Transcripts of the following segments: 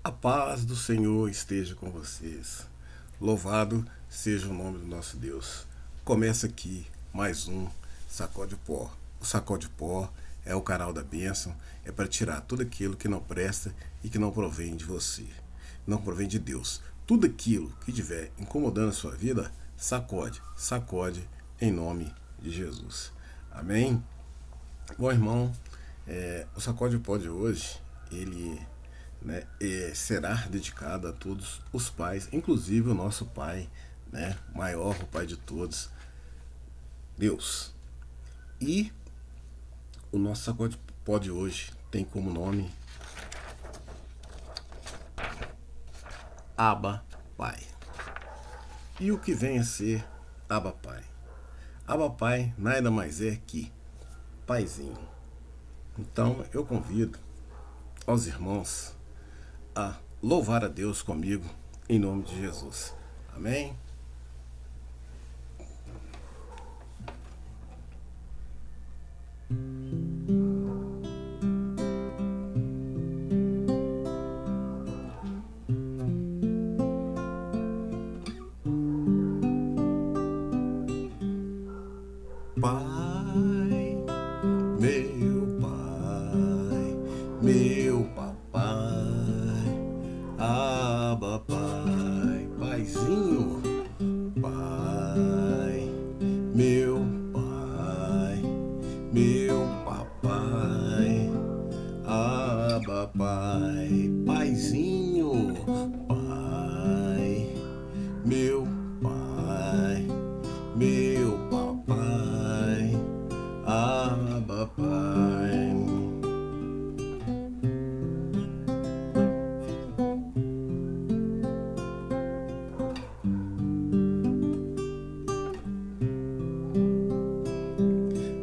A paz do Senhor esteja com vocês. Louvado seja o nome do nosso Deus. Começa aqui mais um Sacode Pó. O Sacode Pó é o canal da bênção, é para tirar tudo aquilo que não presta e que não provém de você, não provém de Deus. Tudo aquilo que estiver incomodando a sua vida, sacode, sacode em nome de Jesus. Amém? Bom, irmão, o Sacode Pó de hoje, ele será dedicado a todos os pais, inclusive o nosso pai, maior, o pai de todos, Deus. E o nosso Sacode Pó de hoje tem como nome Abba Pai. E o que vem a ser Abba Pai? Abba Pai nada mais é que paizinho. Então eu convido aos irmãos a louvar a Deus comigo em nome de Jesus. Amém? Pai, meu papai, Abba Pai, paizinho, pai, meu papai, Abba Pai, paizinho, pai, meu papai, Abba Pai.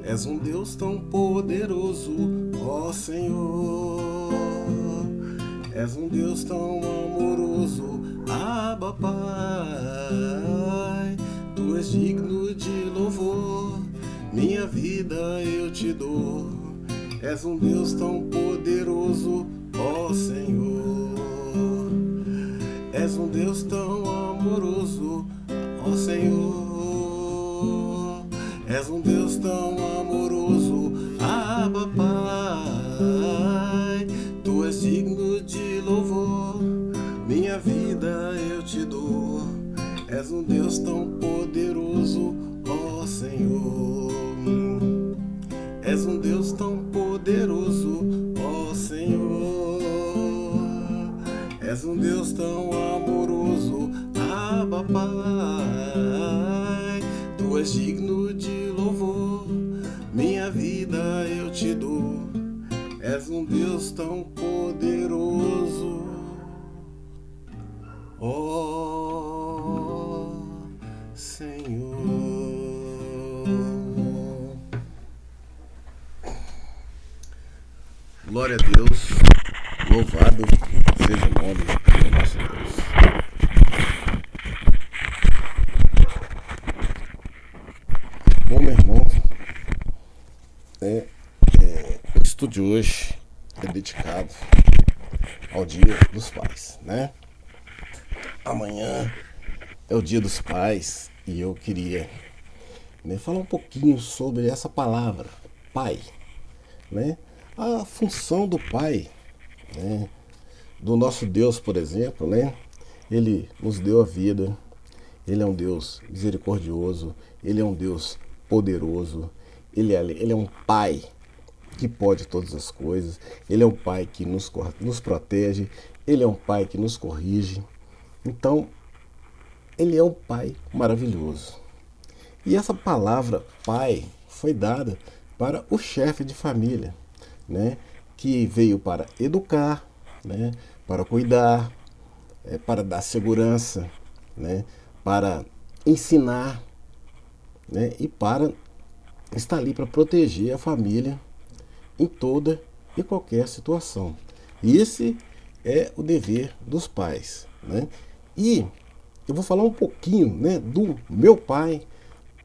És um Deus tão poderoso, ó Senhor. És um Deus tão amoroso, Abba Pai. Tu és digno de louvor, minha vida eu te dou. És um Deus tão poderoso, ó Senhor. És um Deus tão amoroso, ó Senhor. És um Deus tão amoroso, Abba Pai. Tu és digno de louvor, minha vida eu te dou. És um Deus tão poderoso, ó Senhor. És um Deus tão poderoso, ó Senhor. És um Deus tão amoroso, Abba Pai. Tu és digno de louvor, minha vida eu te dou. És um Deus tão poderoso, ó Senhor. Glória a Deus, louvado seja o nome do nosso Deus. Bom, meu irmão, o estudo de hoje é dedicado ao Dia dos Pais, né? Amanhã é o Dia dos Pais e eu queria falar um pouquinho sobre essa palavra, pai, né? A função do pai, né? Do nosso Deus, por exemplo, né? Ele nos deu a vida, ele é um Deus misericordioso, ele é um Deus poderoso, ele é um pai que pode todas as coisas, ele é um pai que nos protege, ele é um pai que nos corrige. Então, ele é um pai maravilhoso. E essa palavra pai foi dada para o chefe de família, né? Que veio para educar, né? Para cuidar, para dar segurança, né? Para ensinar, né? E para estar ali para proteger a família em toda e qualquer situação. E esse é o dever dos pais, né? E eu vou falar um pouquinho, né, do meu pai,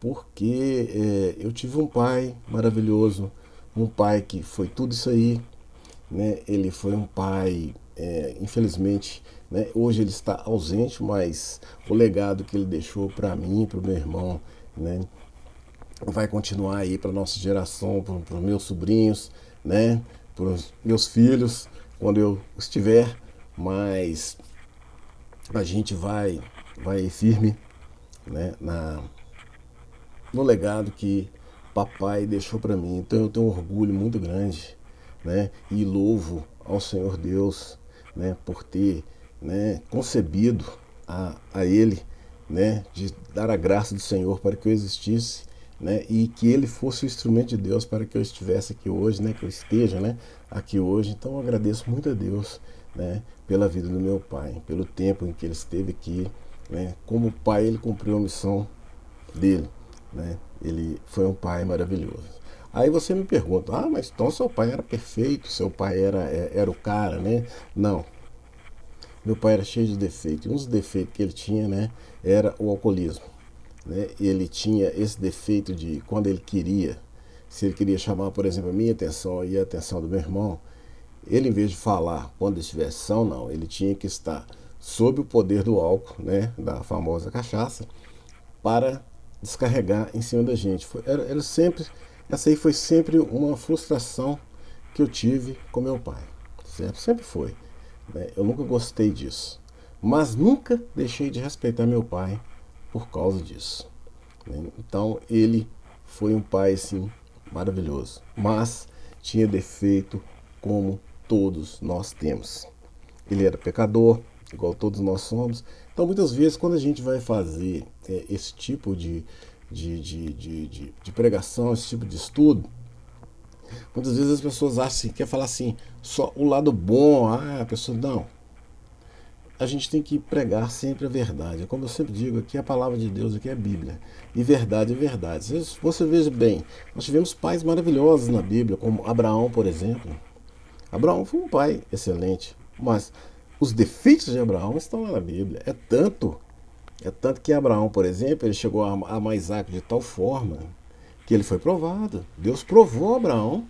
porque eu tive um pai maravilhoso, um pai que foi tudo isso aí, né? Ele foi um pai, infelizmente, né? Hoje ele está ausente, mas o legado que ele deixou para mim, para o meu irmão, né? Vai continuar aí para nossa geração, para os meus sobrinhos, né? Para os meus filhos, quando eu estiver. Mas a gente vai firme, né? No legado que papai deixou para mim. Então eu tenho um orgulho muito grande, né? E louvo ao Senhor Deus, né? Por ter, né? Concebido a Ele, né? De dar a graça do Senhor para que eu existisse, né? E que Ele fosse o instrumento de Deus para que eu estivesse aqui hoje, né? Que eu esteja, né? Aqui hoje. Então eu agradeço muito a Deus, né? Pela vida do meu pai, pelo tempo em que ele esteve aqui, né? Como pai ele cumpriu a missão dele, né? Ele foi um pai maravilhoso. Aí você me pergunta, mas então seu pai era perfeito, seu pai era o cara, né? Não, meu pai era cheio de defeitos. Um dos defeitos que ele tinha, né, era o alcoolismo, né? Ele tinha esse defeito de quando ele queria, se ele queria chamar, por exemplo, a minha atenção e a atenção do meu irmão, ele, em vez de falar quando estivesse são, não, ele tinha que estar sob o poder do álcool, né, da famosa cachaça, para descarregar em cima da gente. Era sempre, essa aí foi sempre uma frustração que eu tive com meu pai, certo? Sempre foi, né? Eu nunca gostei disso, mas nunca deixei de respeitar meu pai por causa disso, né? Então ele foi um pai assim maravilhoso, mas tinha defeito como todos nós temos. Ele era pecador, igual todos nós somos. Então, muitas vezes, quando a gente vai fazer esse tipo de pregação, esse tipo de estudo, muitas vezes as pessoas acham assim, quer falar assim, só o lado bom, a pessoa. Não. A gente tem que pregar sempre a verdade. Como eu sempre digo, aqui é a palavra de Deus, aqui é a Bíblia. E verdade é verdade. Se você veja bem, nós tivemos pais maravilhosos na Bíblia, como Abraão, por exemplo. Abraão foi um pai excelente, mas os defeitos de Abraão estão lá na Bíblia. É tanto que Abraão, por exemplo, ele chegou a amar Isaac de tal forma que ele foi provado. Deus provou Abraão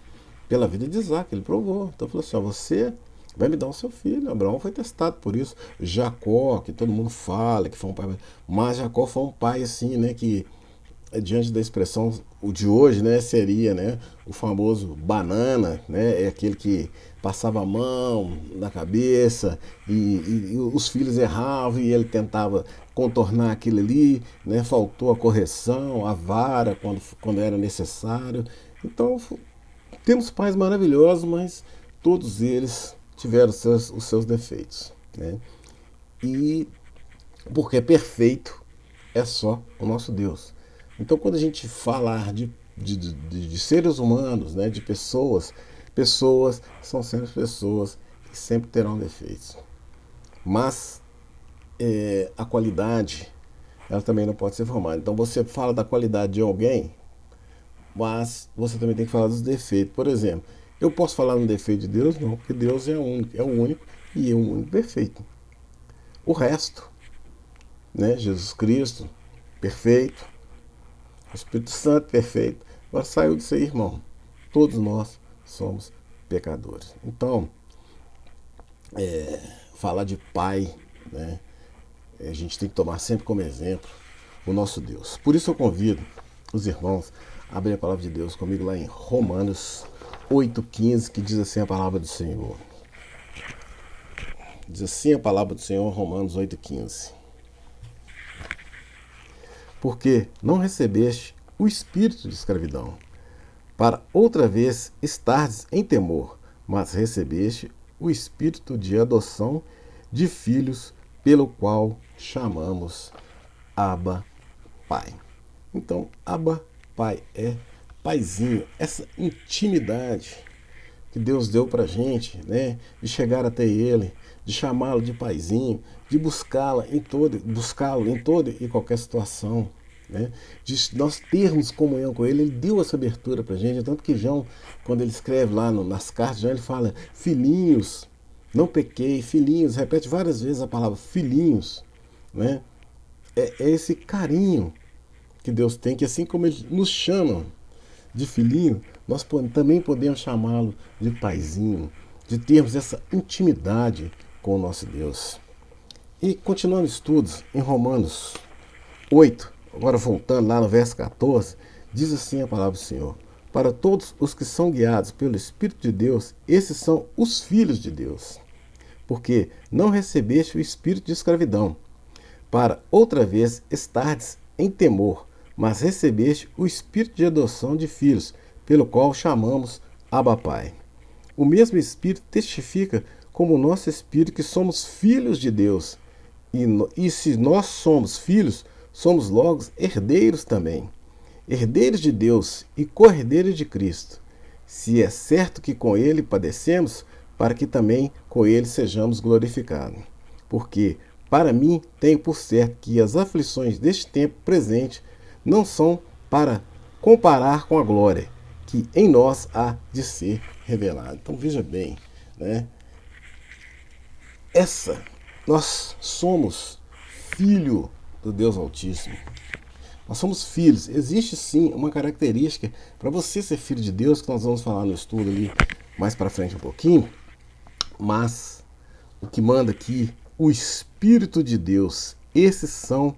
pela vida de Isaac, ele provou. Então falou assim, você vai me dar o seu filho. Abraão foi testado por isso. Jacó, que todo mundo fala que foi um pai, mas Jacó foi um pai assim, né, que diante da expressão o de hoje, né, seria, né, o famoso banana, né, é aquele que passava a mão na cabeça e os filhos erravam e ele tentava contornar aquilo ali, né, faltou a correção, a vara quando era necessário. Então temos pais maravilhosos, mas todos eles tiveram os seus defeitos, né? E porque perfeito é só o nosso Deus. Então, quando a gente falar de seres humanos, né, de pessoas, pessoas são sempre pessoas que sempre terão defeitos. Mas a qualidade, ela também não pode ser formada. Então, você fala da qualidade de alguém, mas você também tem que falar dos defeitos. Por exemplo, eu posso falar no defeito de Deus? Não, porque Deus é o único e é o único perfeito. O resto, né, Jesus Cristo, perfeito, o Espírito Santo, perfeito. Agora saiu disso aí, irmão. Todos nós somos pecadores. Então, falar de pai, né? A gente tem que tomar sempre como exemplo o nosso Deus. Por isso eu convido os irmãos a abrir a palavra de Deus comigo lá em Romanos 8,15, que diz assim a palavra do Senhor. Diz assim a palavra do Senhor, Romanos 8,15. Porque não recebeste o espírito de escravidão, para outra vez estardes em temor, mas recebeste o espírito de adoção de filhos, pelo qual chamamos Abba, Pai. Então, Abba, Pai, é paizinho, essa intimidade que Deus deu pra gente, né? De chegar até Ele, de chamá-lo de paizinho, de buscá-lo em toda e qualquer situação, né? De nós termos comunhão com Ele. Ele deu essa abertura pra gente, tanto que João, quando ele escreve lá nas cartas, João, ele fala, filhinhos, não pequei, filhinhos, repete várias vezes a palavra filhinhos, né? É esse carinho que Deus tem, que assim como Ele nos chama de filhinho, nós também podemos chamá-lo de paizinho. de termos essa intimidade com o nosso Deus. E continuando estudos em Romanos 8, agora voltando lá no verso 14, diz assim a palavra do Senhor: para todos os que são guiados pelo Espírito de Deus, esses são os filhos de Deus. Porque não recebeste o espírito de escravidão, para outra vez estardes em temor, mas recebeste o espírito de adoção de filhos, pelo qual chamamos Abba Pai. O mesmo Espírito testifica como o nosso Espírito que somos filhos de Deus. E se nós somos filhos, somos logo herdeiros também. Herdeiros de Deus e co-herdeiros de Cristo. Se é certo que com Ele padecemos, para que também com Ele sejamos glorificados. Porque, para mim, tenho por certo que as aflições deste tempo presente não são para comparar com a glória que em nós há de ser revelada. Então veja bem, né? Nós somos filho do Deus Altíssimo. Nós somos filhos. Existe sim uma característica para você ser filho de Deus, que nós vamos falar no estudo ali mais para frente um pouquinho. Mas o que manda aqui, o Espírito de Deus. Esses são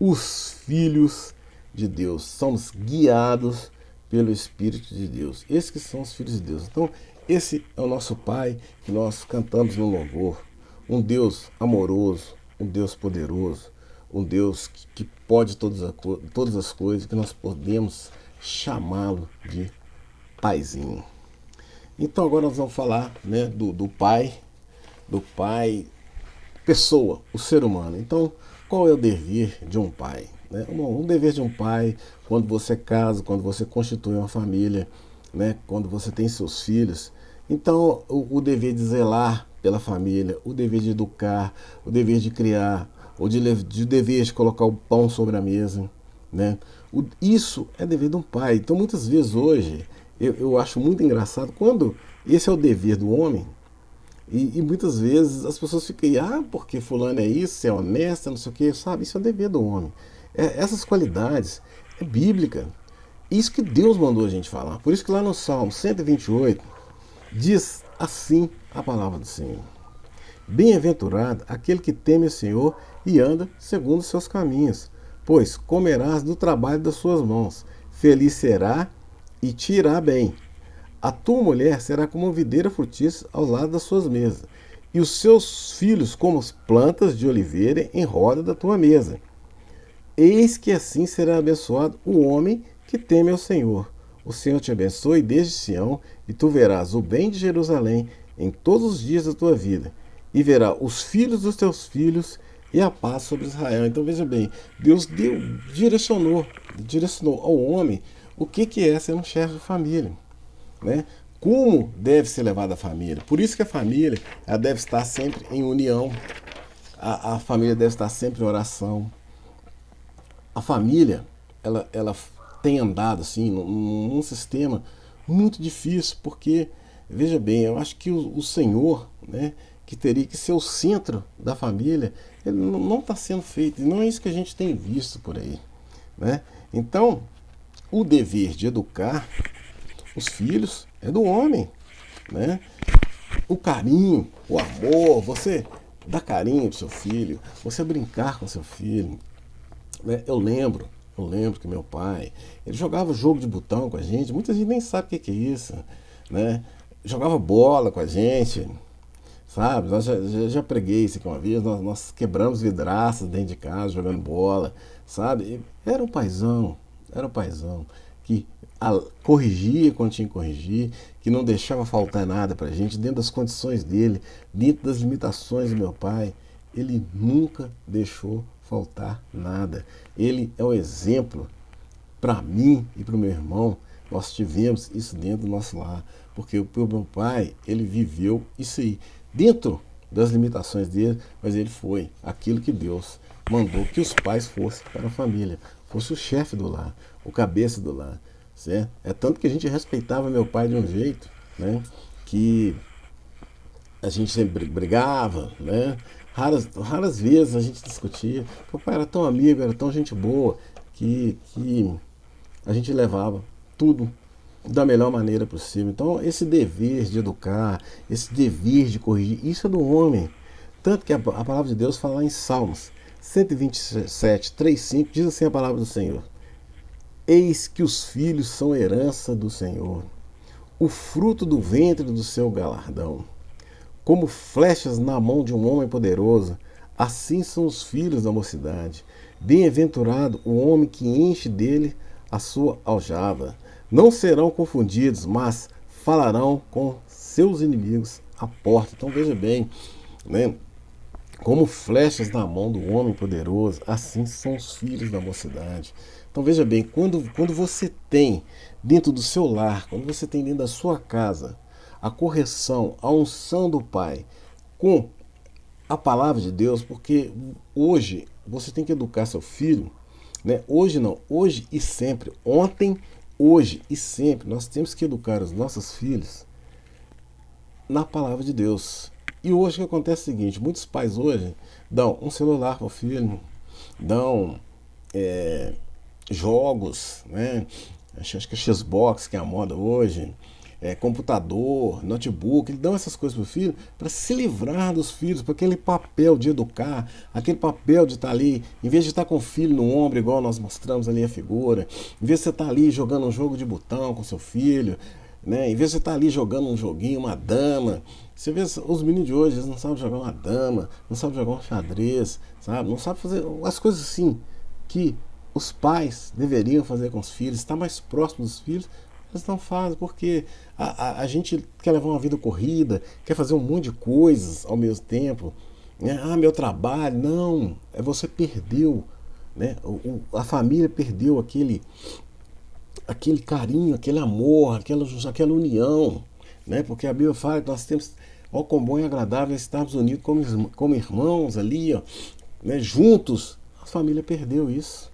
os filhos de Deus. Somos guiados pelo Espírito de Deus. Esses que são os filhos de Deus. Então, esse é o nosso Pai que nós cantamos no louvor. Um Deus amoroso, um Deus poderoso, um Deus que pode todas as coisas, que nós podemos chamá-lo de Paizinho. Então agora nós vamos falar, né, do Pai, pessoa, o ser humano. Então, qual é o dever de um pai? Né? Um dever de um pai, quando você casa, quando você constitui uma família, né, quando você tem seus filhos. Então, o dever de zelar pela família, o dever de educar, o dever de criar, o dever de colocar o pão sobre a mesa, né? Isso é dever de um pai. Então, muitas vezes hoje, eu acho muito engraçado quando esse é o dever do homem, e muitas vezes as pessoas ficam aí, porque fulano é isso, é honesto, não sei o que, sabe? Isso é o dever do homem. Essas qualidades é bíblica. Isso que Deus mandou a gente falar. Por isso que lá no Salmo 128, diz assim a palavra do Senhor: bem-aventurado aquele que teme o Senhor e anda segundo os seus caminhos, pois comerás do trabalho das suas mãos, feliz será e te irá bem. A tua mulher será como uma videira frutífera ao lado das suas mesas, e os seus filhos como as plantas de oliveira em roda da tua mesa. Eis que assim será abençoado o homem que teme ao Senhor. O Senhor te abençoe desde Sião, e tu verás o bem de Jerusalém em todos os dias da tua vida, e verá os filhos dos teus filhos e a paz sobre Israel. Então veja bem, Deus direcionou ao homem o que é ser um chefe de família, né? Como deve ser levada a família. Por isso que a família ela deve estar sempre em união, a família deve estar sempre em oração. A família ela tem andado assim num sistema muito difícil, porque veja bem, eu acho que o Senhor, né, que teria que ser o centro da família, ele não está sendo feito, e não é isso que a gente tem visto por aí, né? Então, o dever de educar os filhos é do homem, né? O carinho, o amor, você dar carinho pro seu filho, você brincar com seu filho, né? Eu lembro que meu pai, ele jogava jogo de botão com a gente, muita gente nem sabe o que é isso, né? Jogava bola com a gente, sabe? Nós já preguei isso aqui uma vez, nós quebramos vidraças dentro de casa jogando bola, sabe? Era um paizão que corrigia quando tinha que corrigir, que não deixava faltar nada pra gente, dentro das condições dele, dentro das limitações do meu pai. Ele nunca deixou faltar nada. Ele é um exemplo para mim e para o meu irmão. Nós tivemos isso dentro do nosso lar, porque o meu pai, ele viveu isso aí, dentro das limitações dele, mas ele foi aquilo que Deus mandou que os pais fossem para a família, fosse o chefe do lar, o cabeça do lar, certo? É tanto que a gente respeitava meu pai de um jeito, né, que a gente sempre brigava, né? Raras vezes a gente discutia. Meu pai era tão amigo, era tão gente boa, que a gente levava tudo da melhor maneira possível. Então, esse dever de educar, esse dever de corrigir, isso é do homem. Tanto que a palavra de Deus fala lá em Salmos 127, 3, 5, diz assim a palavra do Senhor: Eis que os filhos são herança do Senhor, o fruto do ventre do seu galardão. Como flechas na mão de um homem poderoso, assim são os filhos da mocidade. Bem-aventurado o homem que enche dele a sua aljava. Não serão confundidos, mas falarão com seus inimigos à porta. Então veja bem, né? Como flechas na mão do homem poderoso, assim são os filhos da mocidade. Então veja bem, quando você tem dentro do seu lar, quando você tem dentro da sua casa a correção, a unção do Pai com a palavra de Deus, porque hoje você tem que educar seu filho, né? Hoje não, hoje e sempre, ontem, hoje e sempre, nós temos que educar os nossos filhos na palavra de Deus. E hoje o que acontece é o seguinte: muitos pais hoje dão um celular para o filho, dão jogos, né? Acho que é Xbox, que é a moda hoje, computador, notebook, eles dão essas coisas para o filho para se livrar dos filhos, para aquele papel de educar, aquele papel de estar ali, em vez de estar com o filho no ombro, igual nós mostramos ali a figura, em vez de você estar ali jogando um jogo de botão com seu filho, né? Em vez de você estar ali jogando um joguinho, uma dama. Você vê os meninos de hoje, eles não sabem jogar uma dama, não sabem jogar um xadrez, sabe? Não sabem fazer as coisas assim que os pais deveriam fazer com os filhos, estar mais próximo dos filhos. Eles não fazem, porque a gente quer levar uma vida corrida, quer fazer um monte de coisas ao mesmo tempo, né? Ah, meu trabalho, não, você perdeu, né? A família perdeu aquele carinho, aquele amor, aquela união, né? Porque a Bíblia fala que nós temos, ó, quão bom e agradável estarmos unidos como irmãos ali, ó, né? Juntos. A família perdeu isso.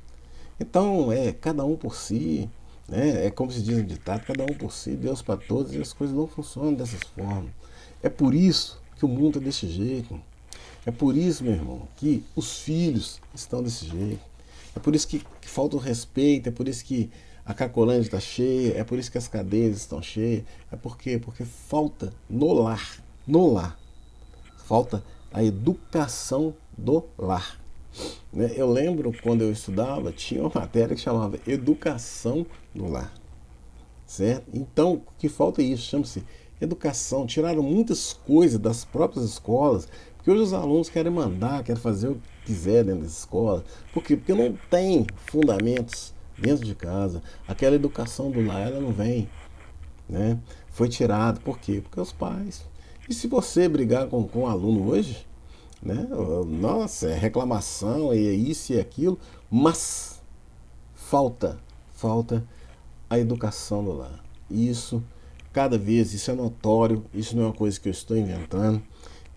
Então, cada um por si, né? É como se diz no ditado: cada um por si, Deus para todos, e as coisas não funcionam dessas formas. É por isso que o mundo é desse jeito. É por isso, meu irmão, que os filhos estão desse jeito. É por isso que falta o respeito, é por isso que a Cracolândia está cheia, é por isso que as cadeias estão cheias. É por quê? Porque falta no lar, falta a educação do lar. Né? Eu lembro quando eu estudava, tinha uma matéria que chamava Educação do Lar. Certo? Então, o que falta é isso, chama-se educação. Tiraram muitas coisas das próprias escolas, porque hoje os alunos querem mandar, querem fazer o que quiser dentro das escolas. Por quê? Porque não tem fundamentos dentro de casa. Aquela educação do lar, ela não vem, né? Foi tirado. Por quê? Porque os pais. E se você brigar com um aluno hoje, né? Nossa, é reclamação, é isso e aquilo, mas falta a educação do lar. Isso, cada vez, isso é notório, isso não é uma coisa que eu estou inventando,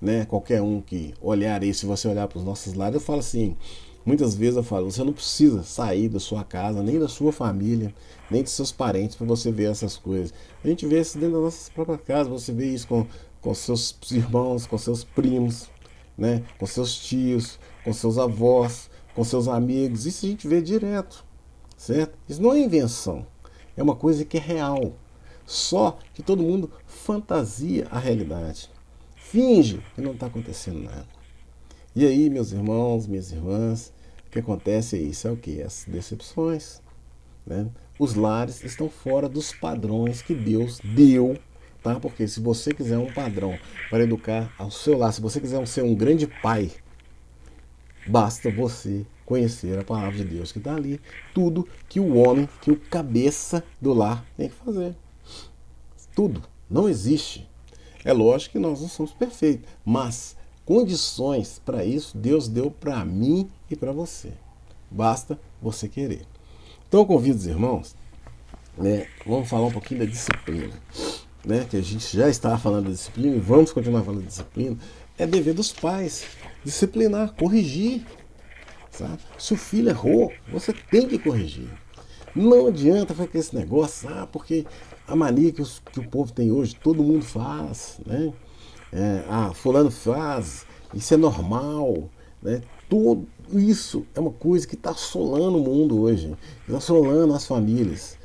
né? Qualquer um que olhar isso, se você olhar para os nossos lares, eu falo assim, muitas vezes eu falo, você não precisa sair da sua casa, nem da sua família, nem dos seus parentes para você ver essas coisas. A gente vê isso dentro da nossa própria casa, você vê isso com seus irmãos, com seus primos, né? Com seus tios, com seus avós, com seus amigos. Isso a gente vê direto, certo? Isso não é invenção, é uma coisa que é real. Só que todo mundo fantasia a realidade, finge que não está acontecendo nada. E aí, meus irmãos, minhas irmãs, o que acontece é isso, é o que? As decepções, né? Os lares estão fora dos padrões que Deus deu. Tá? Porque se você quiser um padrão para educar ao seu lar, se você quiser ser um grande pai, basta você conhecer a palavra de Deus que está ali. Tudo que o homem, que o cabeça do lar tem que fazer. Tudo. Não existe. É lógico que nós não somos perfeitos, mas condições para isso Deus deu para mim e para você. Basta você querer. Então eu convido os irmãos, né, vamos falar um pouquinho da disciplina. Né, que a gente já estava falando da disciplina e vamos continuar falando da disciplina. É dever dos pais disciplinar, corrigir, sabe? Se o filho errou, você tem que corrigir. Não adianta fazer esse negócio, porque a mania que o povo tem hoje, todo mundo faz, né? Fulano faz, isso é normal, né? Tudo isso é uma coisa que está assolando o mundo hoje, está assolando as famílias.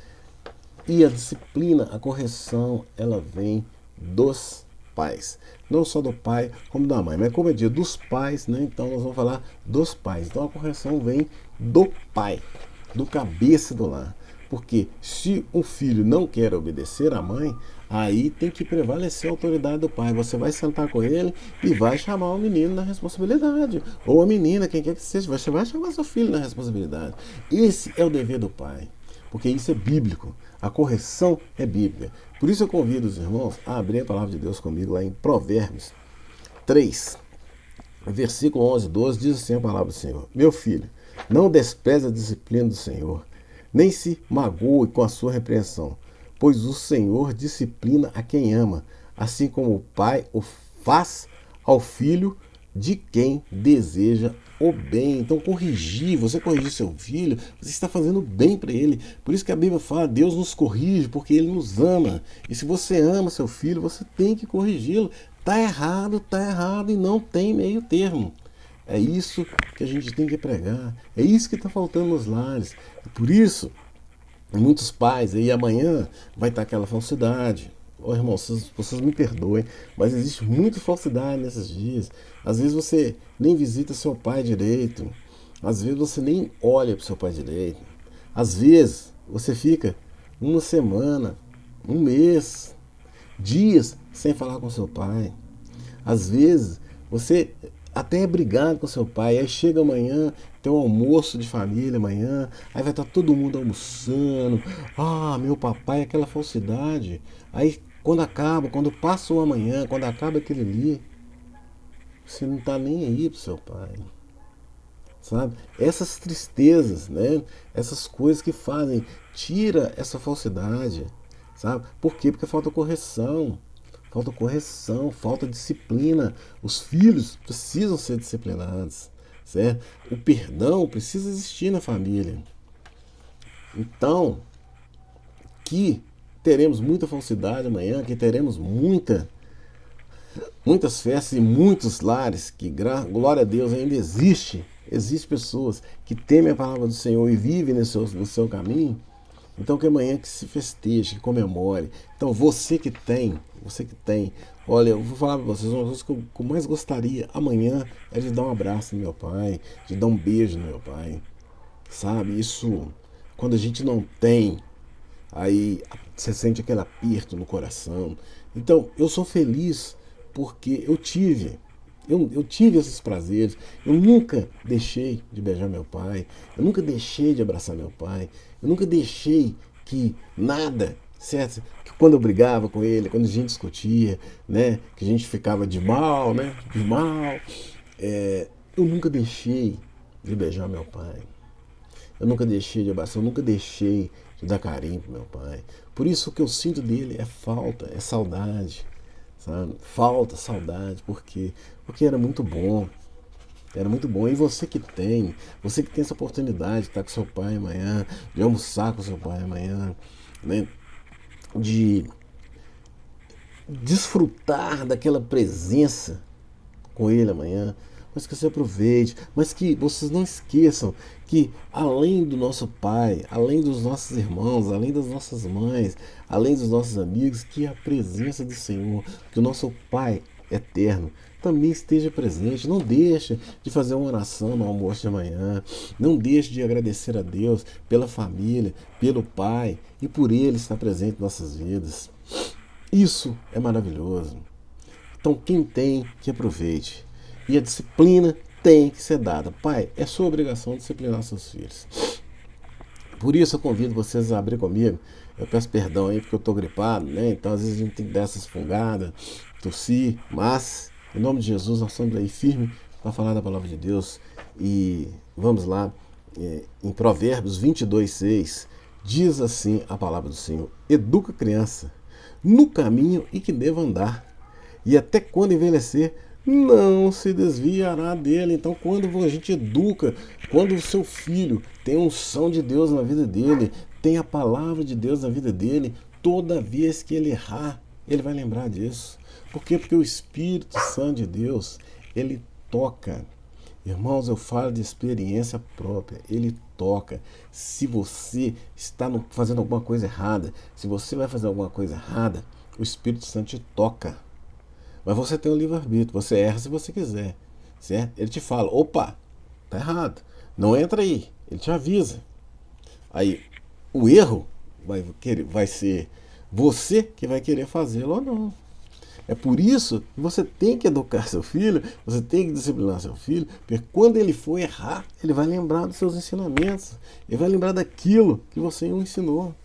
E a disciplina, a correção, ela vem dos pais. Não só do pai, como da mãe. Mas como é dia dos pais, né? Então nós vamos falar dos pais. Então a correção vem do pai, do cabeça do lar. Porque se um filho não quer obedecer à mãe, aí tem que prevalecer a autoridade do pai. Você vai sentar com ele e vai chamar o menino na responsabilidade. Ou a menina, quem quer que seja, você vai chamar seu filho na responsabilidade. Esse é o dever do pai. Porque isso é bíblico. A correção é bíblica. Por isso eu convido os irmãos a abrir a palavra de Deus comigo lá em Provérbios 3, versículo 11 e 12, diz assim a palavra do Senhor: Meu filho, não despreze a disciplina do Senhor, nem se magoe com a sua repreensão, pois o Senhor disciplina a quem ama, assim como o pai o faz ao filho de quem deseja o bem. Então você corrigir seu filho, você está fazendo bem para ele. Por isso que a Bíblia fala, Deus nos corrige porque ele nos ama. E se você ama seu filho, você tem que corrigi-lo. Tá errado e não tem meio termo. É isso que a gente tem que pregar. É isso que está faltando nos lares. E por isso, muitos pais aí amanhã vai estar aquela falsidade. Ô, irmão, vocês me perdoem, mas existe muita falsidade nesses dias. Às vezes você nem visita seu pai direito. Às vezes você nem olha para seu pai direito. Às vezes você fica uma semana, um mês, dias sem falar com seu pai. Às vezes você até é brigado com seu pai, aí chega amanhã, tem um almoço de família amanhã, aí vai estar todo mundo almoçando. Ah, meu papai, aquela falsidade. Aí quando passa o amanhã, quando acaba aquele ali, você não está nem aí pro seu pai. Sabe? Essas tristezas, né? Essas coisas que fazem, tira essa falsidade, sabe? Por quê? Porque falta correção. Falta correção, falta disciplina. Os filhos precisam ser disciplinados, certo? O perdão precisa existir na família. Então, que teremos muita falsidade amanhã, que teremos muitas festas e muitos lares, que glória a Deus ainda existe pessoas que temem a palavra do Senhor e vivem no seu caminho. Então que amanhã que se festeje, que comemore. Então você que tem, olha, eu vou falar para vocês, uma coisa que eu mais gostaria amanhã é de dar um abraço no meu pai, de dar um beijo no meu pai. Sabe, isso, quando a gente não tem, aí você sente aquele aperto no coração. Então eu sou feliz porque eu tive esses prazeres. Eu nunca deixei de beijar meu pai. Eu nunca deixei de abraçar meu pai. Eu nunca deixei que nada, certo? Que quando eu brigava com ele, quando a gente discutia, né? Que a gente ficava de mal, né? De mal. Eu nunca deixei de beijar meu pai. Eu nunca deixei de abraçar. Eu nunca deixei de dar carinho pro meu pai. Por isso o que eu sinto dele é falta, é saudade. Sabe? Falta, saudade, porque era muito bom. Era muito bom. E você que tem essa oportunidade de estar com seu pai amanhã, de almoçar com seu pai amanhã, né? De desfrutar daquela presença com ele amanhã, mas que você aproveite, mas que vocês não esqueçam que além do nosso pai, além dos nossos irmãos, além das nossas mães, além dos nossos amigos, que a presença do Senhor, que o nosso Pai eterno também esteja presente. Não deixe de fazer uma oração no almoço de amanhã, não deixe de agradecer a Deus pela família, pelo Pai e por Ele estar presente em nossas vidas. Isso é maravilhoso. Então quem tem, que aproveite. E a disciplina tem que ser dada. Pai, é sua obrigação disciplinar seus filhos. Por isso eu convido vocês a abrir comigo. Eu peço perdão aí porque eu estou gripado, né? Então às vezes a gente tem que dar essas fungadas, tossir, mas em nome de Jesus nós estamos aí firmes para falar da palavra de Deus. E vamos lá, em Provérbios 22:6, diz assim a palavra do Senhor: educa a criança no caminho em que deva andar, e até quando envelhecer, não se desviará dele. Então, quando a gente educa, quando o seu filho tem a unção de Deus na vida dele, tem a palavra de Deus na vida dele, toda vez que ele errar, ele vai lembrar disso. Por quê? Porque o Espírito Santo de Deus, ele toca Irmãos, eu falo de experiência própria. Ele toca. Se você está fazendo alguma coisa errada, se você vai fazer alguma coisa errada, o Espírito Santo te toca. Mas você tem o livre-arbítrio. Você erra se você quiser. Certo? Ele te fala, opa, tá errado. Não entra aí. Ele te avisa. Aí, o erro vai ser você que vai querer fazê-lo ou não. É por isso que você tem que educar seu filho, você tem que disciplinar seu filho, porque quando ele for errar, ele vai lembrar dos seus ensinamentos, ele vai lembrar daquilo que você o ensinou.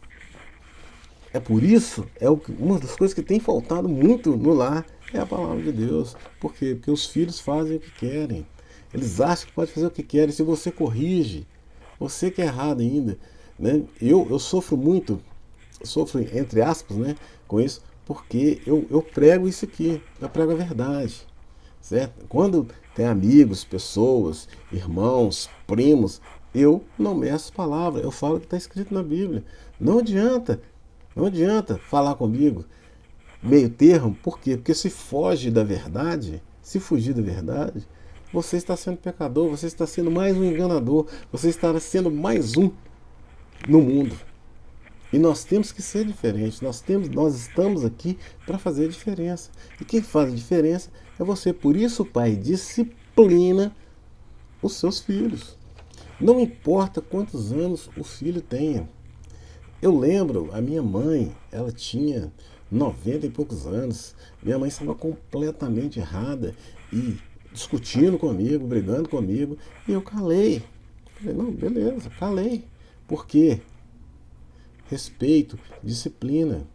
É por isso, uma das coisas que tem faltado muito no lar é a palavra de Deus. Por quê? Porque os filhos fazem o que querem. Eles acham que pode fazer o que querem. Se você corrige, você que é errado ainda. Né? Eu sofro muito, sofro entre aspas, né, com isso, porque eu prego isso aqui, eu prego a verdade. Certo? Quando tem amigos, pessoas, irmãos, primos, eu não meço palavra, eu falo o que está escrito na Bíblia. Não adianta, não adianta falar comigo meio termo, por quê? Porque se foge da verdade, se fugir da verdade, você está sendo pecador, você está sendo mais um enganador, você está sendo mais um no mundo. E nós temos que ser diferentes, nós estamos aqui para fazer a diferença. E quem faz a diferença é você. Por isso, pai, disciplina os seus filhos. Não importa quantos anos o filho tenha. Eu lembro, a minha mãe, ela tinha 90 e poucos anos. Minha mãe estava completamente errada e discutindo comigo, brigando comigo. E eu calei. Falei, não, beleza, calei. Por quê? Respeito, disciplina.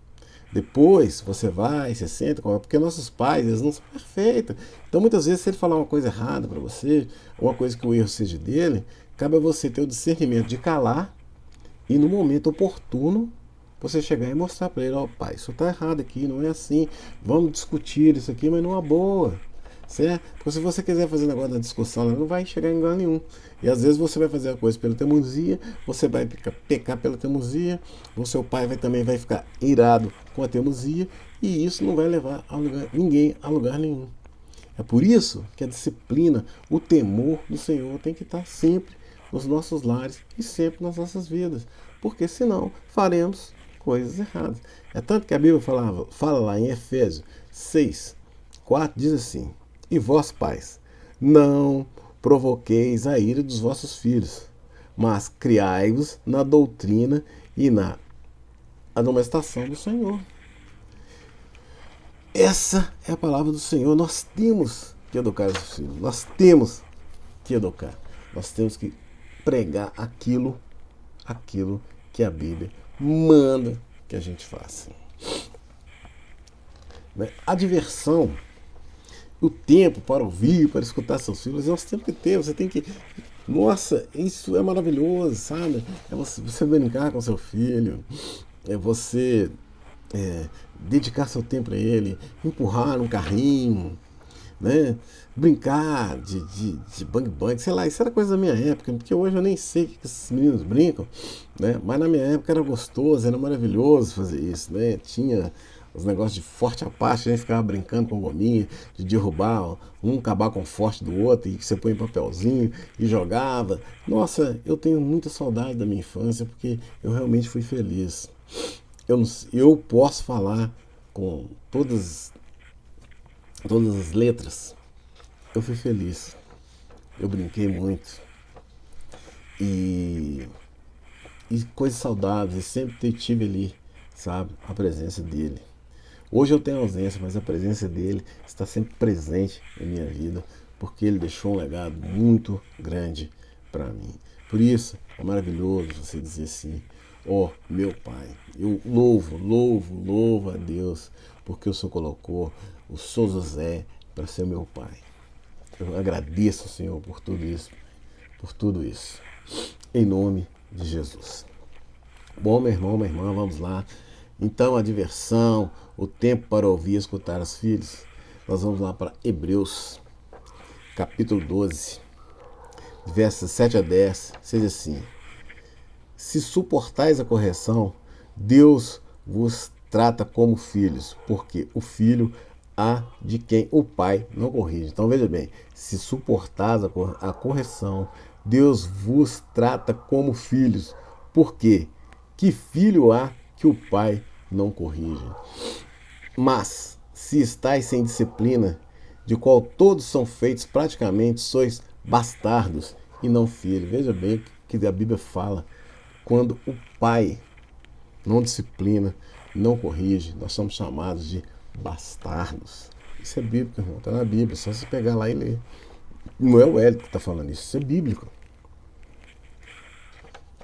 Depois você vai, você senta, porque nossos pais, eles não são perfeitos. Então muitas vezes se ele falar uma coisa errada para você, uma coisa que o erro seja dele, cabe a você ter o discernimento de calar e no momento oportuno você chegar e mostrar para ele, ó, pai, isso está errado aqui, não é assim, vamos discutir isso aqui, mas numa boa. Certo? Porque se você quiser fazer negócio da discussão, não vai chegar em lugar nenhum. E às vezes você vai fazer a coisa pela teimosia, você vai pecar pela teimosia, o seu pai também vai ficar irado com a teimosia, e isso não vai levar ninguém a lugar nenhum. É por isso que a disciplina, o temor do Senhor tem que estar sempre nos nossos lares e sempre nas nossas vidas. Porque senão faremos coisas erradas. É tanto que a Bíblia fala lá em Efésios 6, 4, diz assim: e vós, pais, não provoqueis a ira dos vossos filhos, mas criai-vos na doutrina e na admoestação do Senhor. Essa é a palavra do Senhor. Nós temos que educar os filhos. Nós temos que educar. Nós temos que pregar aquilo que a Bíblia manda que a gente faça. A diversão, o tempo para ouvir, para escutar seus filhos, nós temos que ter. Você tem que... Nossa, isso é maravilhoso, sabe? É você brincar com seu filho, é você dedicar seu tempo a ele, empurrar um carrinho, né? Brincar de bang-bang, sei lá, isso era coisa da minha época, porque hoje eu nem sei o que esses meninos brincam, né? Mas na minha época era gostoso, era maravilhoso fazer isso, né? Tinha os negócios de forte a parte, a gente ficava brincando com gominha, de derrubar um, acabar com o forte do outro, e você põe um papelzinho e jogava. Nossa, eu tenho muita saudade da minha infância, porque eu realmente fui feliz. Eu posso falar com todas as letras. Eu fui feliz. Eu brinquei muito. E coisas saudáveis. Sempre tive ali, sabe, a presença dele. Hoje eu tenho ausência, mas a presença dele está sempre presente na minha vida, porque ele deixou um legado muito grande para mim. Por isso, é maravilhoso você dizer assim: ó, meu pai, eu louvo a Deus, porque o Senhor colocou o São José para ser meu pai. Eu agradeço ao Senhor por tudo isso, em nome de Jesus. Bom, meu irmão, minha irmã, vamos lá. Então, a diversão, o tempo para ouvir e escutar os filhos. Nós vamos lá para Hebreus, capítulo 12, versos 7 a 10, seja assim: se suportais a correção, Deus vos trata como filhos, porque o filho a de quem o pai não corrige. Então veja bem, se suportais a correção, Deus vos trata como filhos. Por quê? Que filho há que o pai não corrige? Mas, se estáis sem disciplina, de qual todos são feitos praticamente, sois bastardos e não filhos. Veja bem o que a Bíblia fala. Quando o pai não disciplina, não corrige, nós somos chamados de bastardos. Isso é bíblico, irmão. Está na Bíblia. Só você pegar lá e ler. Não é o Hélio que está falando isso. Isso é bíblico.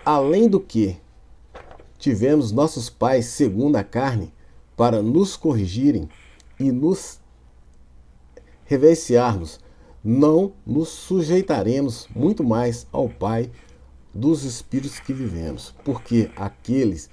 Além do que, tivemos nossos pais segundo a carne para nos corrigirem e nos reverenciarmos, não nos sujeitaremos muito mais ao Pai dos espíritos que vivemos, porque aqueles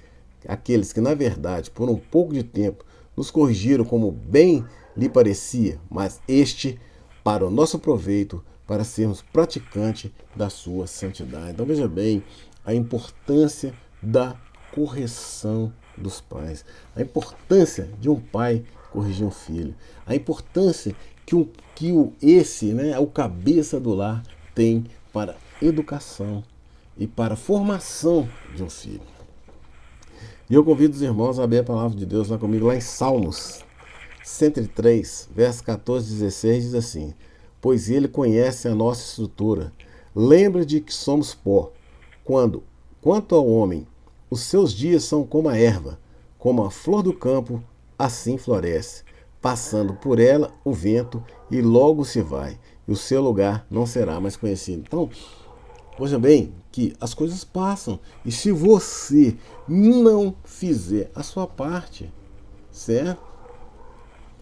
que na verdade por um pouco de tempo nos corrigiram como bem lhe parecia, mas este para o nosso proveito, para sermos praticantes da sua santidade. Então veja bem a importância da correção dos pais, a importância de um pai corrigir um filho, a importância o cabeça do lar tem para educação e para a formação de um filho. E eu convido os irmãos a abrir a palavra de Deus lá comigo, lá em Salmos 103, verso 14 e 16, diz assim: pois ele conhece a nossa estrutura, lembra de que somos pó. Quanto ao homem, os seus dias são como a erva, como a flor do campo, assim floresce, passando por ela o vento e logo se vai, e o seu lugar não será mais conhecido. Então, veja bem que as coisas passam, e se você não fizer a sua parte, certo?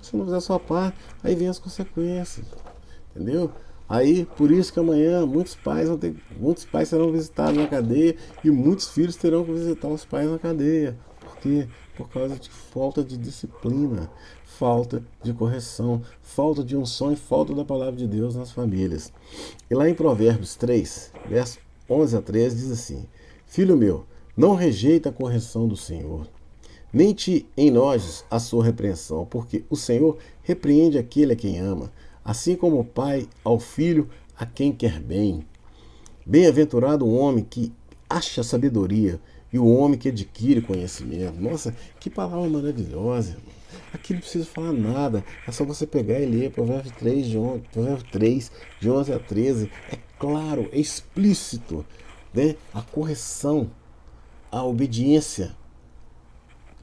Se não fizer a sua parte, aí vem as consequências, entendeu? Aí, por isso que amanhã muitos pais serão visitados na cadeia e muitos filhos terão que visitar os pais na cadeia. Por quê? Por causa de falta de disciplina, falta de correção, falta de unção e falta da palavra de Deus nas famílias. E lá em Provérbios 3, verso 11 a 13, diz assim: filho meu, não rejeita a correção do Senhor, nem te enojes a sua repreensão, porque o Senhor repreende aquele a quem ama, assim como o pai ao filho a quem quer bem. Bem-aventurado o homem que acha sabedoria e o homem que adquire conhecimento. Nossa, que palavra maravilhosa, irmão. Aqui não precisa falar nada, é só você pegar e ler Provérbios 3, de 11 a 13. É claro, é explícito, né? A correção, a obediência,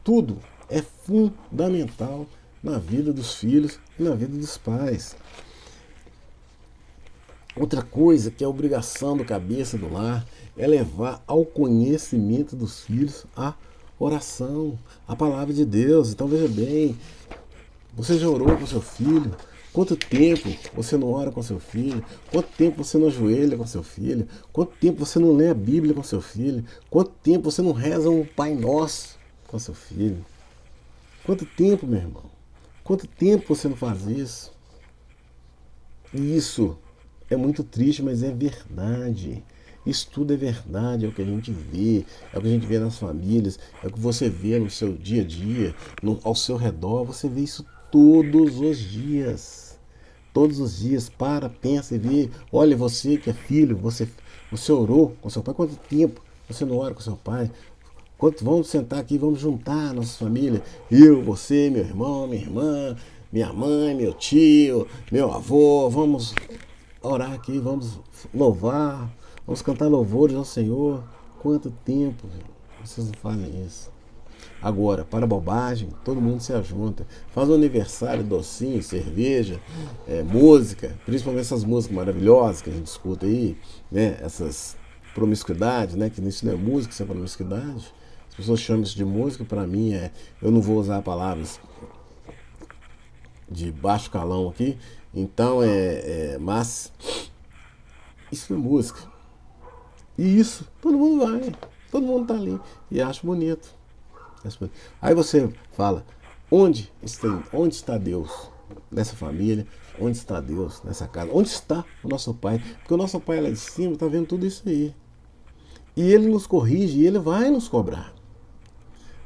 tudo é fundamental na vida dos filhos e na vida dos pais. Outra coisa que é obrigação do cabeça do lar é levar ao conhecimento dos filhos a oração, a palavra de Deus. Então veja bem, você já orou com seu filho? Quanto tempo você não ora com seu filho? Quanto tempo você não ajoelha com seu filho? Quanto tempo você não lê a Bíblia com seu filho? Quanto tempo você não reza um Pai Nosso com seu filho? Quanto tempo, meu irmão? Quanto tempo você não faz isso? E isso é muito triste, mas é verdade. Isso tudo é verdade, é o que a gente vê, é o que a gente vê nas famílias, é o que você vê no seu dia a dia, ao seu redor, você vê isso todos os dias. Todos os dias, pensa e vê. Olha, você que é filho, você orou com seu pai, quanto tempo você não ora com seu pai? Vamos sentar aqui, vamos juntar a nossa família, eu, você, meu irmão, minha irmã, minha mãe, meu tio, meu avô, vamos orar aqui, vamos louvar, vamos cantar louvores ao Senhor. Quanto tempo vocês não fazem isso? Agora, para bobagem, todo mundo se ajunta, faz um aniversário, docinho, cerveja, música, principalmente essas músicas maravilhosas que a gente escuta aí, né? Essas promiscuidades, né? Que isso não é música, isso é promiscuidade. As pessoas chamam isso de música, para mim eu não vou usar palavras de baixo calão aqui, então mas isso é música. E isso, todo mundo vai, todo mundo tá ali e acha bonito. Aí você fala, onde está Deus nessa família? Onde está Deus nessa casa? Onde está o nosso Pai? Porque o nosso Pai lá de cima está vendo tudo isso aí. E Ele nos corrige e Ele vai nos cobrar.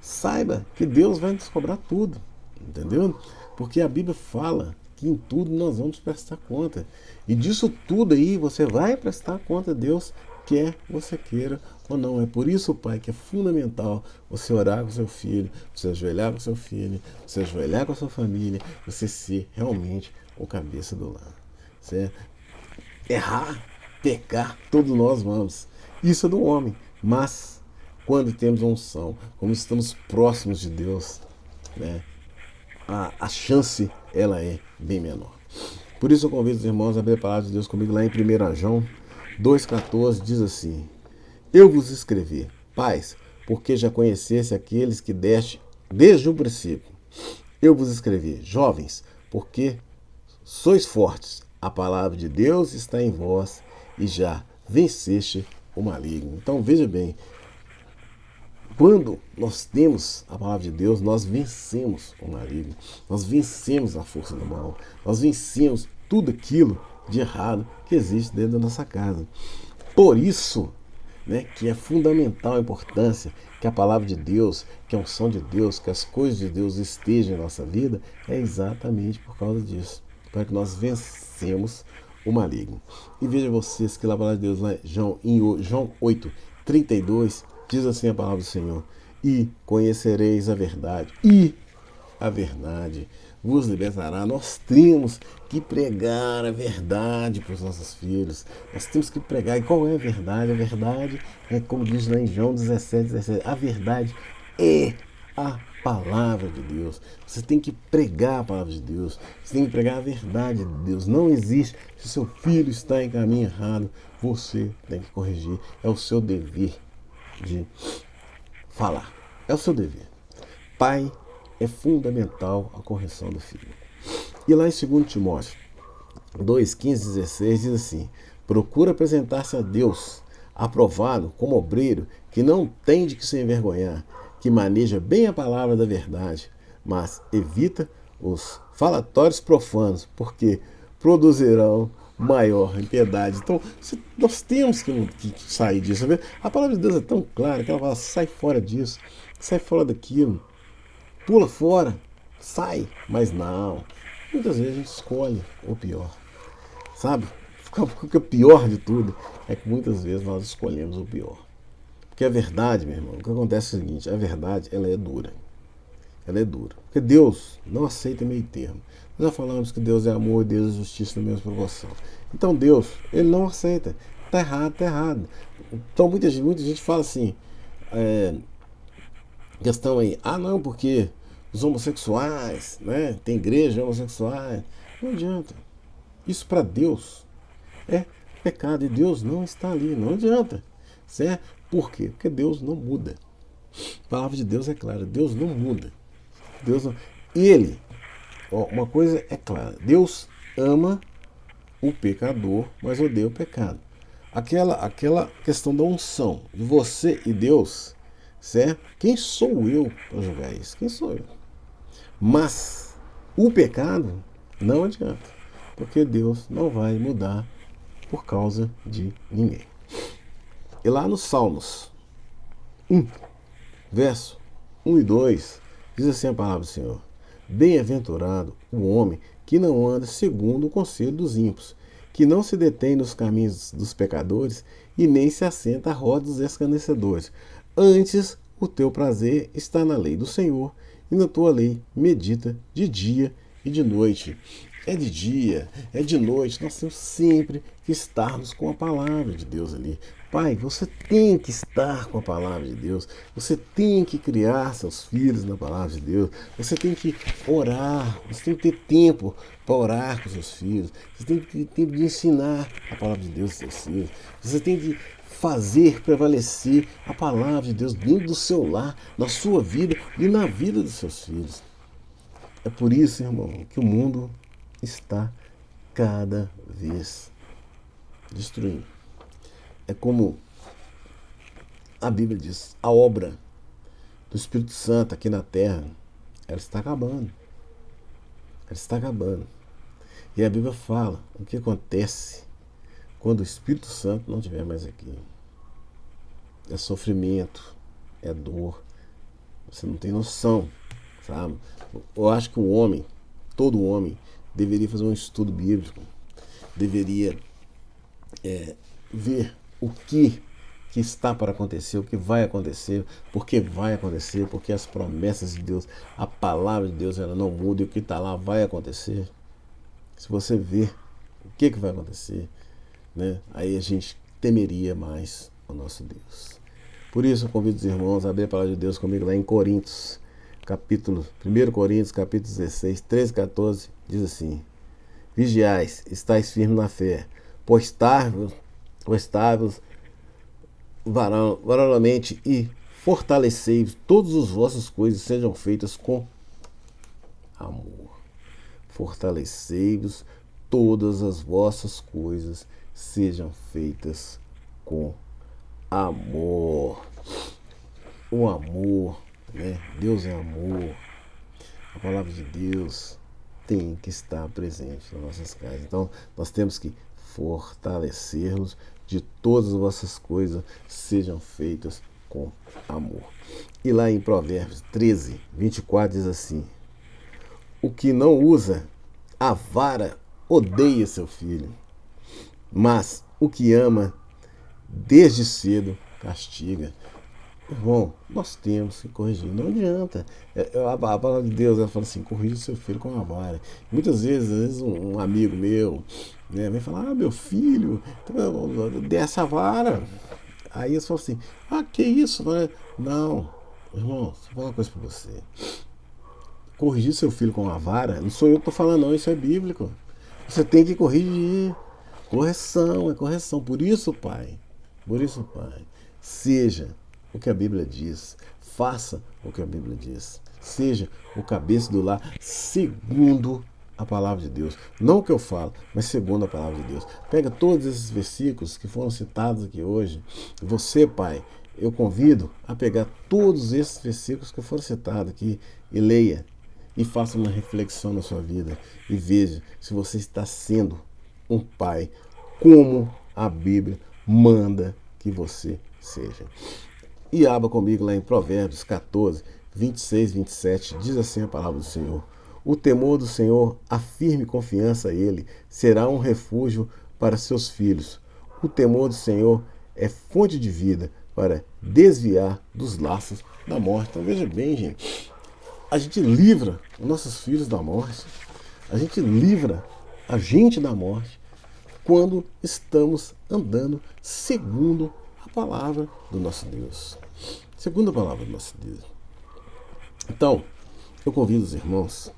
Saiba que Deus vai nos cobrar tudo, entendeu? Porque a Bíblia fala que em tudo nós vamos prestar conta. E disso tudo aí você vai prestar conta a Deus, quer você queira ou não. É por isso, Pai, que é fundamental você orar com seu filho, você ajoelhar com seu filho, você ajoelhar com a sua família, você ser realmente o cabeça do lar. Certo? Errar, pecar, todos nós vamos. Isso é do homem. Mas quando temos a unção, como estamos próximos de Deus, né, a chance ela é bem menor. Por isso eu convido os irmãos a abrir a palavra de Deus comigo lá em 1 João 2,14, diz assim: Eu vos escrevi, pais, porque já conhecesse aqueles que deste desde o princípio. Eu vos escrevi, jovens, porque sois fortes, a palavra de Deus está em vós e já venceste o maligno. Então veja bem, quando nós temos a palavra de Deus, nós vencemos o maligno, nós vencemos a força do mal, nós vencemos tudo aquilo de errado que existe dentro da nossa casa. Por isso, né, que é fundamental a importância que a palavra de Deus, que a unção de Deus, que as coisas de Deus estejam em nossa vida, é exatamente por causa disso, para que nós vencemos o maligno. E veja vocês que lá a palavra de Deus, lá em João 8:32, diz assim a palavra do Senhor: E conhecereis a verdade, e a verdade vos libertará. Nós temos que pregar a verdade para os nossos filhos. Nós temos que pregar. E qual é a verdade? A verdade é, como diz lá em João 17:17, a verdade é a palavra de Deus. Você tem que pregar a palavra de Deus. Você tem que pregar a verdade de Deus. Não existe. Se seu filho está em caminho errado, você tem que corrigir. É o seu dever de falar. É o seu dever. Pai, é fundamental a correção do filho. E lá em 2 Timóteo 2:15-16 diz assim: Procura apresentar-se a Deus aprovado como obreiro que não tem de que se envergonhar, que maneja bem a palavra da verdade, mas evita os falatórios profanos, porque produzirão maior impiedade. Então, nós temos que sair disso. A palavra de Deus é tão clara que ela fala: sai fora disso, sai fora daquilo. Pula fora, sai, mas não. Muitas vezes a gente escolhe o pior, sabe? Porque o pior de tudo é que muitas vezes nós escolhemos o pior. Porque a verdade, meu irmão, o que acontece é o seguinte: a verdade, ela é dura. Ela é dura. Porque Deus não aceita meio termo. Nós já falamos que Deus é amor, Deus é justiça na mesma proporção. Então Deus, ele não aceita. Tá errado, tá errado. Então muita gente fala assim, questão aí, não, porque os homossexuais, né? Tem igreja homossexuais. Não adianta. Isso para Deus é pecado e Deus não está ali. Não adianta. Certo? Por quê? Porque Deus não muda. A palavra de Deus é clara. Deus não muda. Deus não... Ele, uma coisa é clara. Deus ama o pecador, mas odeia o pecado. Aquela questão da unção de você e Deus, certo? Quem sou eu para julgar isso? Quem sou eu? Mas o pecado não adianta, porque Deus não vai mudar por causa de ninguém. E lá nos Salmos 1, verso 1 e 2, diz assim a palavra do Senhor: Bem-aventurado o homem que não anda segundo o conselho dos ímpios, que não se detém nos caminhos dos pecadores e nem se assenta à roda dos escarnecedores. Antes, o teu prazer está na lei do Senhor, e na tua lei medita de dia e de noite. É de dia, é de noite, nós temos sempre que estarmos com a palavra de Deus ali. Pai, você tem que estar com a palavra de Deus, você tem que criar seus filhos na palavra de Deus, você tem que orar, você tem que ter tempo para orar com seus filhos, você tem que ter tempo de ensinar a palavra de Deus aos seus filhos, você tem que fazer prevalecer a palavra de Deus dentro do seu lar, na sua vida e na vida dos seus filhos. É por isso, irmão, que o mundo está cada vez destruindo. É como a Bíblia diz, a obra do Espírito Santo aqui na Terra, ela está acabando. Ela está acabando. E a Bíblia fala o que acontece quando o Espírito Santo não estiver mais aqui. É sofrimento, é dor. Você não tem noção, sabe? Eu acho que o homem, todo homem deveria fazer um estudo bíblico, deveria ver o que está para acontecer, o que vai acontecer, porque vai acontecer, porque as promessas de Deus, a palavra de Deus, ela não muda, e o que está lá vai acontecer. Se você ver o que vai acontecer, né, aí a gente temeria mais o nosso Deus. Por isso eu convido os irmãos a abrir a palavra de Deus comigo lá em Coríntios, 1 Coríntios, capítulo 16, 13 e 14, diz assim: Vigiais, estáis firmes na fé, pois estáveis varonilmente, e fortalecei-vos, todas as vossas coisas sejam feitas com amor. Fortalecei-vos, todas as vossas coisas sejam feitas com amor. O amor, né? Deus é amor. A palavra de Deus tem que estar presente nas nossas casas. Então, nós temos que fortalecer-nos, de todas as vossas coisas sejam feitas com amor. E lá em Provérbios 13, 24 diz assim: o que não usa a vara odeia seu filho, mas o que ama desde cedo castiga. Irmão, nós temos que corrigir, não adianta. A palavra de Deus, ela fala assim: corrija o seu filho com a vara. Muitas vezes um amigo meu, né, vem falar: meu filho, dessa vara. Aí eles falam assim: que isso? Não, irmão, vou falar uma coisa pra você. Corrigir seu filho com a vara, não sou eu que estou falando, não, isso é bíblico. Você tem que corrigir. Correção, é correção. Por isso, pai, seja o que a Bíblia diz, faça o que a Bíblia diz, seja o cabeça do lar segundo a palavra de Deus, não o que eu falo, mas segundo a palavra de Deus. Pega todos esses versículos que foram citados aqui hoje, você, pai, eu convido a pegar todos esses versículos que foram citados aqui e leia, e faça uma reflexão na sua vida e veja se você está sendo um pai como a Bíblia manda que você seja. E abra comigo lá em Provérbios 14, 26, 27, diz assim a palavra do Senhor: o temor do Senhor, a firme confiança a Ele, será um refúgio para seus filhos. O temor do Senhor é fonte de vida para desviar dos laços da morte. Então veja bem, gente, a gente livra os nossos filhos da morte, a gente livra a gente da morte quando estamos andando segundo a palavra do nosso Deus. Segundo a palavra do nosso Deus. Então, eu convido os irmãos,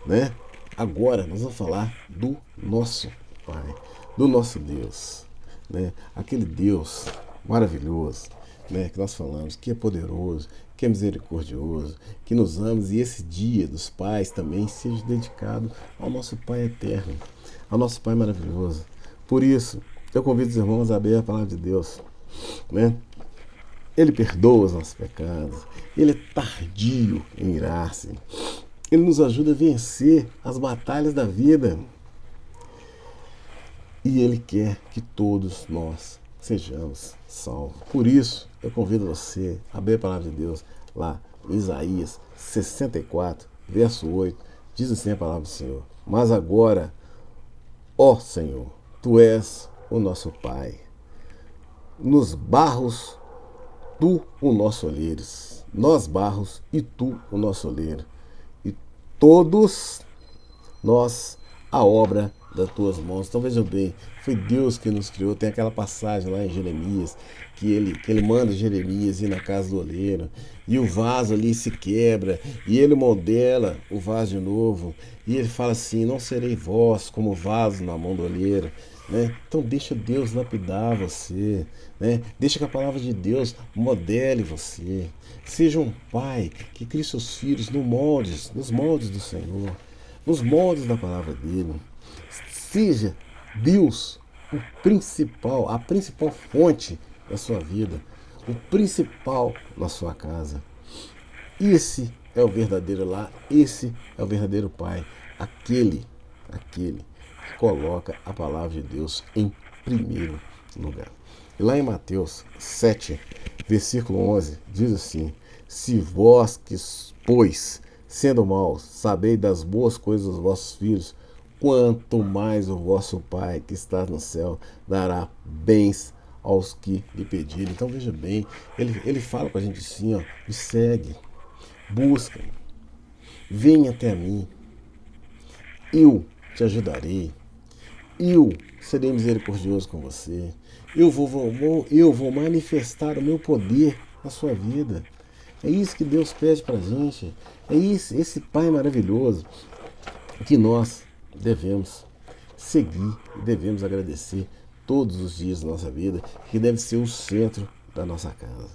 né? Agora nós vamos falar do nosso Pai, do nosso Deus, né? Aquele Deus maravilhoso, né? Que nós falamos, que é poderoso, que é misericordioso, que nos ama, e esse dia dos pais também seja dedicado ao nosso Pai eterno, ao nosso Pai maravilhoso. Por isso, eu convido os irmãos a abrir a palavra de Deus, né? Ele perdoa os nossos pecados, Ele é tardio em irar-se, Ele nos ajuda a vencer as batalhas da vida, e Ele quer que todos nós sejamos salvos. Por isso, eu convido você a abrir a palavra de Deus lá em Isaías 64, verso 8, diz assim a palavra do Senhor: mas agora, ó Senhor, Tu és o nosso Pai, nos barros Tu o nosso oleiro, nós barros e Tu o nosso oleiro, e todos nós a obra das Tuas mãos. Então vejam bem, foi Deus que nos criou. Tem aquela passagem lá em Jeremias, que ele manda Jeremias ir na casa do oleiro, e o vaso ali se quebra, e ele modela o vaso de novo, e ele fala assim: não serei vós como vaso na mão do oleiro, né? Então deixa Deus lapidar você, né? Deixa que a palavra de Deus modele você. Seja um pai que crie seus filhos nos moldes do Senhor, nos moldes da palavra dele. Seja Deus a principal fonte da sua vida, o principal na sua casa. Esse é o verdadeiro lar, esse é o verdadeiro pai, aquele que coloca a palavra de Deus em primeiro lugar. E lá em Mateus 7, versículo 11, diz assim: se vós que, pois, sendo maus, sabei das boas coisas dos vossos filhos, quanto mais o vosso Pai que está no céu dará bens aos que lhe pedirem. Então veja bem, ele fala com a gente assim, ó, me segue, busca, venha até mim, eu te ajudarei, eu serei misericordioso com você, eu vou manifestar o meu poder na sua vida. É isso que Deus pede para a gente, é isso, esse Pai maravilhoso que nós devemos seguir e devemos agradecer todos os dias da nossa vida, que deve ser o centro da nossa casa.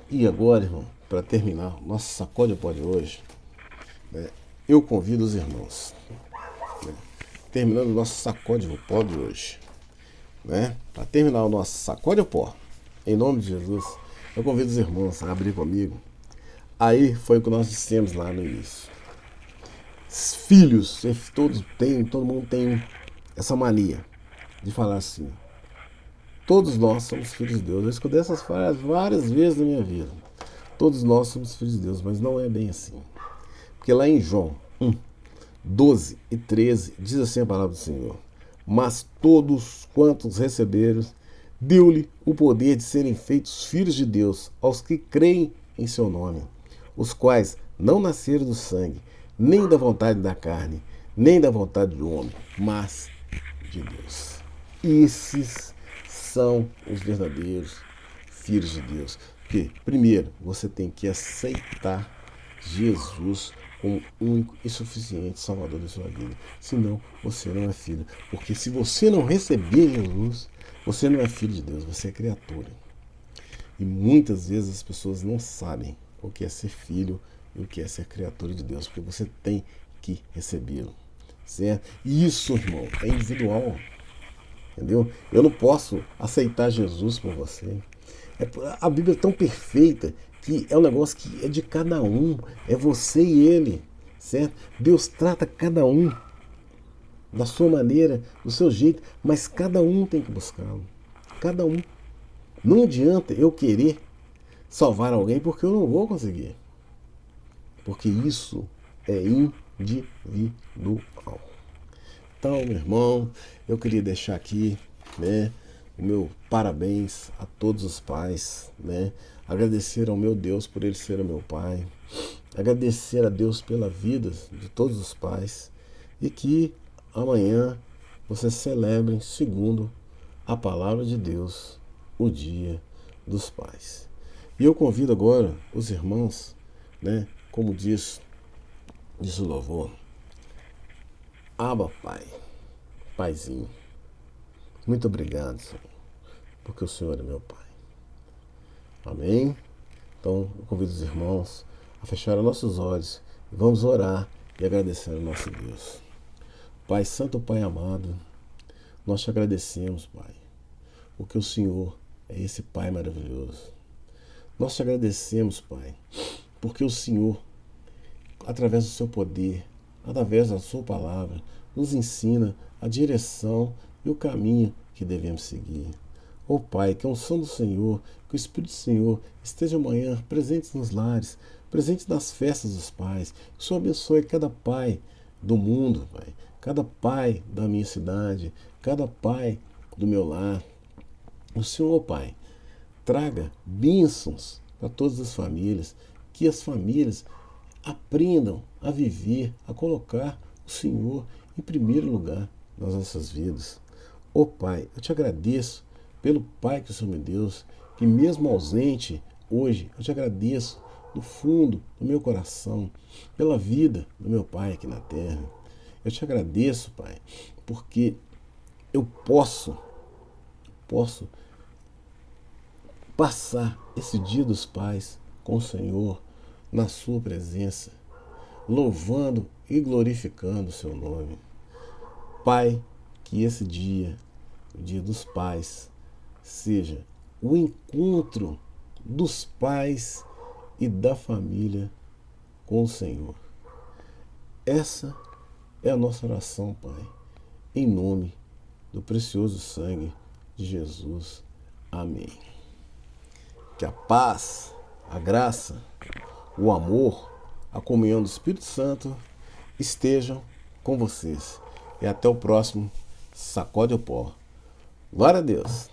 E agora, irmão, para terminar, nosso sacode o pó de hoje, né, eu convido os irmãos, né, terminando o nosso sacode o pó de hoje, né, para terminar o nosso sacode o pó, em nome de Jesus, eu convido os irmãos a abrir comigo. Aí foi o que nós dissemos lá no início. Filhos, todo mundo tem essa mania de falar assim: todos nós somos filhos de Deus. Eu escutei essas frases várias vezes na minha vida. Todos nós somos filhos de Deus, mas não é bem assim. Porque lá em João 1, 12 e 13 diz assim a palavra do Senhor: mas todos quantos receberam, deu-lhe o poder de serem feitos filhos de Deus aos que creem em seu nome, os quais não nasceram do sangue, nem da vontade da carne, nem da vontade do homem, mas de Deus. Esses são os verdadeiros filhos de Deus. Porque, primeiro, você tem que aceitar Jesus como único e suficiente Salvador da sua vida. Senão, você não é filho. Porque se você não receber Jesus, você não é filho de Deus, você é criatura. E muitas vezes as pessoas não sabem o que é ser filho e o que é ser criatura de Deus, porque você tem que recebê-lo, certo? E isso, irmão, é individual, entendeu? Eu não posso aceitar Jesus por você. A Bíblia é tão perfeita que é um negócio que é de cada um, é você e ele, certo? Deus trata cada um da sua maneira, do seu jeito, mas cada um tem que buscá-lo, cada um. Não adianta eu querer salvar alguém porque eu não vou conseguir. Porque isso é individual. Então, meu irmão, eu queria deixar aqui, né, o meu parabéns a todos os pais, né? Agradecer ao meu Deus por ele ser o meu pai. Agradecer a Deus pela vida de todos os pais. E que amanhã vocês celebrem, segundo a palavra de Deus, o Dia dos Pais. E eu convido agora os irmãos, né, como diz o louvor: Abba, Pai, Paizinho, muito obrigado, Senhor, porque o Senhor é meu Pai. Amém? Então, eu convido os irmãos a fechar os nossos olhos e vamos orar e agradecer ao nosso Deus. Pai Santo, Pai amado, nós te agradecemos, Pai, porque o Senhor é esse Pai maravilhoso. Nós te agradecemos, Pai, porque o Senhor, através do seu poder, através da sua palavra, nos ensina a direção e o caminho que devemos seguir. Ó Pai, que a unção do Senhor, que o Espírito do Senhor esteja amanhã presente nos lares, presente nas festas dos pais. Que o Senhor abençoe cada pai do mundo, Pai, cada pai da minha cidade, cada pai do meu lar. O Senhor, Pai, traga bênçãos para todas as famílias, que as famílias aprendam a viver, a colocar o Senhor em primeiro lugar nas nossas vidas. Ó Pai, eu te agradeço pelo Pai que o Senhor me deu, que mesmo ausente hoje, eu te agradeço do fundo do meu coração pela vida do meu Pai aqui na terra. Eu te agradeço, Pai, porque eu posso passar esse Dia dos Pais com o Senhor na sua presença, louvando e glorificando o seu nome. Pai, que esse dia, o Dia dos Pais, seja o encontro dos pais e da família com o Senhor. Essa é a nossa oração, Pai, em nome do precioso sangue de Jesus. Amém. Que a paz, a graça, o amor a comunhão do Espírito Santo estejam com vocês. E até o próximo Sacode o Pó. Glória a Deus.